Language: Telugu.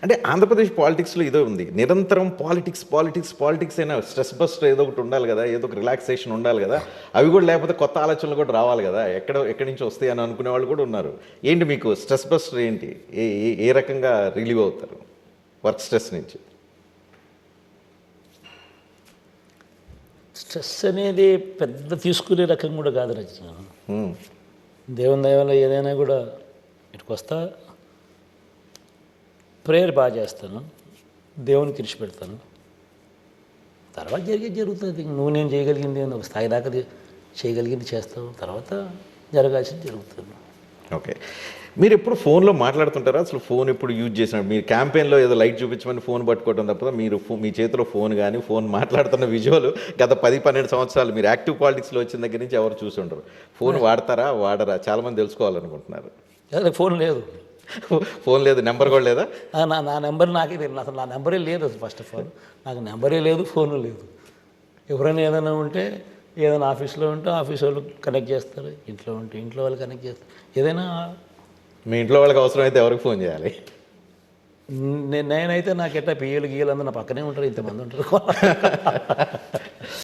అంటే ఆంధ్రప్రదేశ్ పాలిటిక్స్లో ఇదే ఉంది, నిరంతరం పాలిటిక్స్ పాలిటిక్స్ పాలిటిక్స్ అయినా స్ట్రెస్ బస్టర్ ఏదో ఒకటి ఉండాలి కదా, ఏదో ఒక రిలాక్సేషన్ ఉండాలి కదా, అవి కూడా లేకపోతే కొత్త ఆలోచనలు కూడా రావాలి కదా, ఎక్కడి నుంచి వస్తాయి అని అనుకునే వాళ్ళు కూడా ఉన్నారు. ఏంటి మీకు స్ట్రెస్ బస్టర్ ఏంటి, ఏ రకంగా రిలీవ్ అవుతారు వర్క్ స్ట్రెస్ నుంచి? స్ట్రెస్ అనేది పెద్ద తీసుకునే రకం కూడా కాదు రచన. దేవుని దయ వల్ల ఏదైనా కూడా ఇటుకు వస్తా, ప్రేయర్ బాగా చేస్తాను, దేవునికి కృషి పెడతాను, తర్వాత జరుగుతుంది. నువ్వు నేను చేయగలిగింది ఒక స్థాయి దాకా చేయగలిగింది చేస్తావు, తర్వాత జరగాల్సింది జరుగుతుంది. ఓకే, మీరు ఎప్పుడు ఫోన్లో మాట్లాడుతుంటారా? అసలు ఫోన్ ఎప్పుడు యూజ్ చేసినప్పుడు మీరు క్యాంపెయిన్లో ఏదో లైట్ చూపించమని ఫోన్ పట్టుకోవడం తప్ప మీరు మీ చేతిలో ఫోన్ కానీ ఫోన్ మాట్లాడుతున్న విజువల్ గత 10-12 సంవత్సరాలు మీరు యాక్టివ్ పాలిటిక్స్లో వచ్చిన దగ్గర నుంచి ఎవరు చూసి ఉండరు. ఫోన్ వాడతారా వాడరా చాలామంది తెలుసుకోవాలనుకుంటున్నారు. ఫోన్ లేదు, ఫోన్ లేదు, నెంబర్ కూడా లేదా? నా నెంబర్ నాకే తెలియదు, అసలు నా నెంబరే లేదు. అసలు ఫస్ట్ ఆఫ్ ఆల్ నాకు నెంబరే లేదు, ఫోను లేదు. ఎవరైనా ఏదైనా ఉంటే, ఏదైనా ఆఫీస్లో ఉంటే ఆఫీస్ వాళ్ళు కనెక్ట్ చేస్తారు, ఇంట్లో ఉంటే ఇంట్లో వాళ్ళు కనెక్ట్ చేస్తారు. ఏదైనా మీ ఇంట్లో వాళ్ళకి అవసరం అయితే ఎవరికి ఫోన్ చేయాలి? నేనైతే నాకెట్టా పియ్యలు గీయలు అందరూ నా పక్కనే ఉంటారు, ఇంతమంది ఉంటారు.